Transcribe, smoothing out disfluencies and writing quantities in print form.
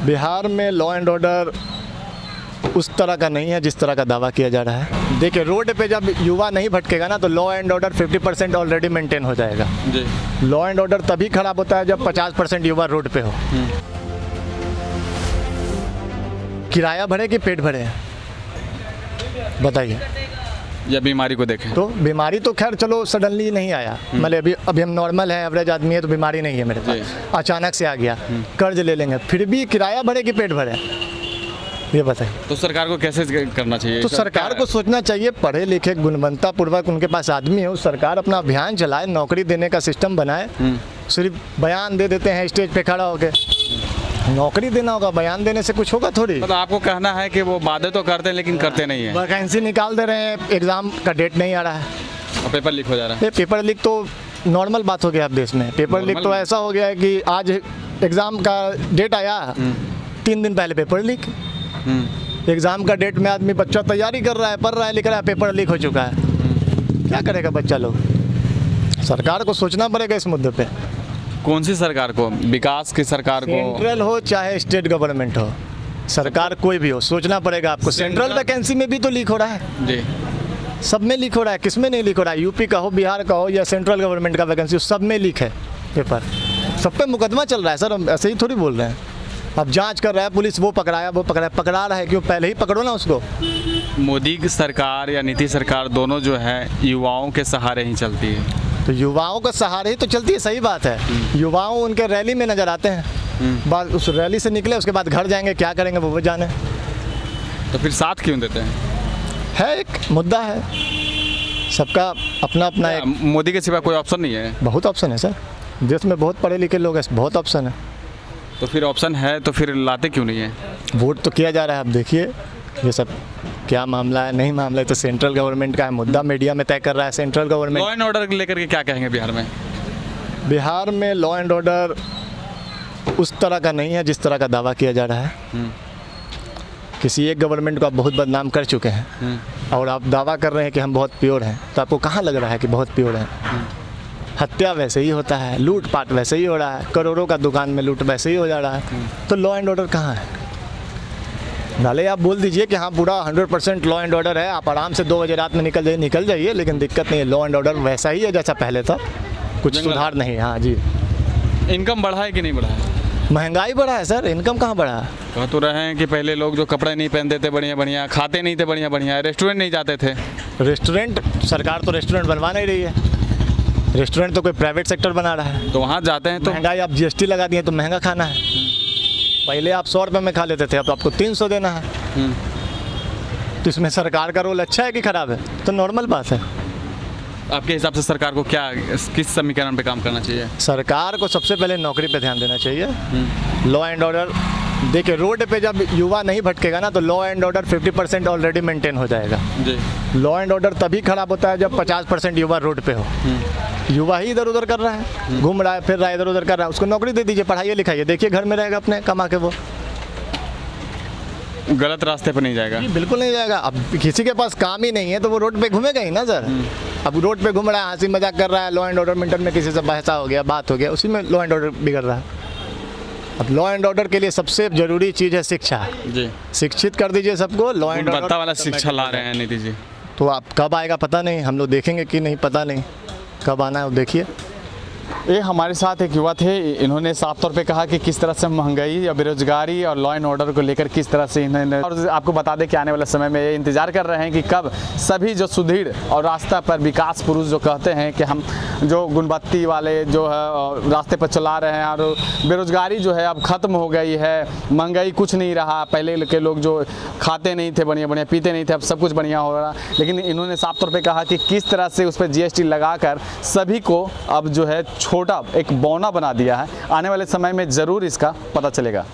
बिहार में law and order उस तरह का नहीं है जिस तरह का दावा किया जा रहा है। देखिए, रोड पे जब युवा नहीं भटकेगा ना तो law and order 50% already maintain हो जाएगा जी। लॉ एंड ऑर्डर तभी खराब होता है जब 50% युवा रोड पे हो। किराया भरे कि पेट भरे हैं, बताइए। या बीमारी को देखें तो बीमारी तो खैर चलो सडनली नहीं आया, मतलब अभी हम नॉर्मल है, एवरेज आदमी है, तो बीमारी नहीं है मेरे पास, अचानक से आ गया, कर्ज ले लेंगे, फिर भी किराया भरे कि पेट भरे, ये बताइए। तो सरकार को कैसे करना चाहिए? तो सरकार को सोचना चाहिए, पढ़े लिखे गुणवत्तापूर्वक उनके पास आदमी है, उस सरकार अपना अभियान चलाए, नौकरी देने का सिस्टम बनाए। सिर्फ बयान दे देते हैं स्टेज पे खड़ा होकर, नौकरी देना होगा, बयान देने से कुछ होगा थोड़ी। मतलब आपको कहना है कि वो वादे तो करते हैं लेकिन करते नहीं है। वैकेंसी निकाल दे रहे हैं, एग्जाम का डेट नहीं आ रहा है और पेपर लीक हो जा रहा है। पेपर लीक तो नॉर्मल बात हो गया अब देश में। पेपर लीक तो ऐसा हो गया है कि आज एग्जाम का डेट आया, 3 दिन पहले पेपर लीक। एग्जाम का डेट में आदमी बच्चा तैयारी कर रहा है, पढ़ रहा है, लिख रहा है, पेपर लीक हो चुका है, क्या करेगा बच्चा लोग? सरकार को सोचना पड़ेगा इस मुद्दे पे। कौन सी सरकार को? विकास की सरकार को? सेंट्रल हो चाहे स्टेट गवर्नमेंट हो, सरकार कोई भी हो, सोचना पड़ेगा आपको। सेंट्रल वैकेंसी में भी तो लीक हो रहा है जी, सब में लीक हो रहा है, किस में नहीं लीक हो रहा है? यूपी का हो, बिहार का हो या सेंट्रल गवर्नमेंट का वैकेंसी हो, सब में लीक है पेपर, सब पे मुकदमा चल रहा है सर, हम ऐसे ही थोड़ी बोल रहे हैं। अब जांच कर रहा है पुलिस, वो पकड़ाया, वो पकड़ा रहा है, क्यों? पहले ही पकड़ो ना उसको। मोदी की सरकार या नीतीश सरकार दोनों जो है युवाओं के सहारे ही चलती है। तो युवाओं का सहारे ही तो चलती है, सही बात है। युवाओं उनके रैली में नजर आते हैं, बाद उस रैली से निकले उसके बाद घर जाएंगे, क्या करेंगे वो जाने। तो फिर साथ क्यों देते हैं? है एक मुद्दा है, सबका अपना अपना एक। मोदी के सिवा कोई ऑप्शन नहीं है? बहुत ऑप्शन है सर, देश में बहुत पढ़े लिखे लोग हैं, बहुत ऑप्शन है। तो फिर ऑप्शन है तो फिर लाते क्यों नहीं है? वोट तो किया जा रहा है, अब देखिए ये सब क्या मामला है, नहीं मामला है, तो सेंट्रल गवर्नमेंट का है, मुद्दा मीडिया में तय कर रहा है central government. Law and order को लेकर के क्या कहेंगे बिहार में? बिहार में लॉ एंड ऑर्डर उस तरह का नहीं है जिस तरह का दावा किया जा रहा है। किसी एक गवर्नमेंट को आप बहुत बदनाम कर चुके हैं और आप दावा कर रहे हैं कि हम बहुत प्योर हैं, तो आपको कहाँ लग रहा है कि बहुत प्योर हैं? हत्या वैसे ही होता है, लूटपाट वैसे ही हो रहा है, करोड़ों का दुकान में लूट वैसे ही हो जा रहा है, तो लॉ एंड ऑर्डर कहाँ है? नाले आप बोल दीजिए कि हाँ पूरा 100% लॉ एंड ऑर्डर है, आप आराम से 2 बजे रात में निकल जाइए, लेकिन दिक्कत नहीं है, लॉ एंड ऑर्डर वैसा ही है जैसा पहले था, कुछ सुधार नहीं है। हाँ जी। इनकम बढ़ा है कि नहीं बढ़ा है? महंगाई बढ़ा है सर, इनकम कहाँ बढ़ा है? कह तो रहे हैं कि पहले लोग जो कपड़े नहीं पहनते थे बढ़िया बढ़िया, खाते नहीं थे बढ़िया बढ़िया, रेस्टोरेंट नहीं जाते थे। रेस्टोरेंट, सरकार तो रेस्टोरेंट बनवा नहीं रही है, रेस्टोरेंट तो कोई प्राइवेट सेक्टर बना रहा है। तो वहाँ जाते हैं तो महंगाई, आप GST लगा दिए तो महंगा खाना है। पहले आप 100 रुपये में खा लेते थे, अब तो आपको 300 देना है। तो इसमें सरकार का रोल अच्छा है कि खराब है? तो नॉर्मल बात है। आपके हिसाब से सरकार को क्या, किस समीकरण पे काम करना चाहिए? सरकार को सबसे पहले नौकरी पे ध्यान देना चाहिए। लॉ एंड ऑर्डर, देखिए रोड पे जब युवा नहीं भटकेगा ना तो law and order 50% already maintain हो जाएगा जी। लॉ एंड ऑर्डर तभी खराब होता है जब 50% युवा रोड पे हो। युवा ही इधर उधर कर रहा है, घूम रहा है, फिर रहा है, इधर उधर कर रहा है, उसको नौकरी दे दीजिए, पढ़ाइए लिखाइए, देखिए घर में रहेगा अपने कमा के, वो गलत रास्ते पर नहीं जाएगा। बिल्कुल नहीं जाएगा। अब किसी के पास काम ही नहीं है तो वो रोड पे घूमेगा ही ना सर। अब रोड पे घूम रहा है, हंसी मजाक कर रहा है, लॉ एंड ऑर्डर मेंटेन में किसी से बहसा हो गया, बात हो गया, उसी में लॉ एंड ऑर्डर बिगड़ रहा है। अब लॉ एंड ऑर्डर के लिए सबसे जरूरी चीज़ है शिक्षा जी। शिक्षित कर दीजिए सबको, लॉ एंड ऑर्डर वाला शिक्षा ला रहे हैं नीतीश जी। तो आप कब आएगा पता नहीं, हम लोग देखेंगे कि नहीं, पता नहीं कब आना है, देखिए। ये हमारे साथ एक युवा थे, इन्होंने साफ तौर पे कहा कि किस तरह से महंगाई या बेरोजगारी और लॉ एंड ऑर्डर को लेकर किस तरह से इन्होंने, और आपको बता दें कि आने वाले समय में ये इंतजार कर रहे हैं कि कब सभी जो सुदृढ़ और रास्ता पर विकास पुरुष जो कहते हैं कि हम जो गुणवत्ता वाले जो है रास्ते पर चला रहे हैं, और बेरोजगारी जो है अब ख़त्म हो गई है, महंगाई कुछ नहीं रहा, पहले के लोग जो खाते नहीं थे बढ़िया बढ़िया, पीते नहीं थे, अब सब कुछ बढ़िया हो रहा। लेकिन इन्होंने साफ तौर पर कहा कि किस तरह से उस पर GST लगाकर सभी को अब जो है छोटा एक बौना बना दिया है। आने वाले समय में ज़रूर इसका पता चलेगा।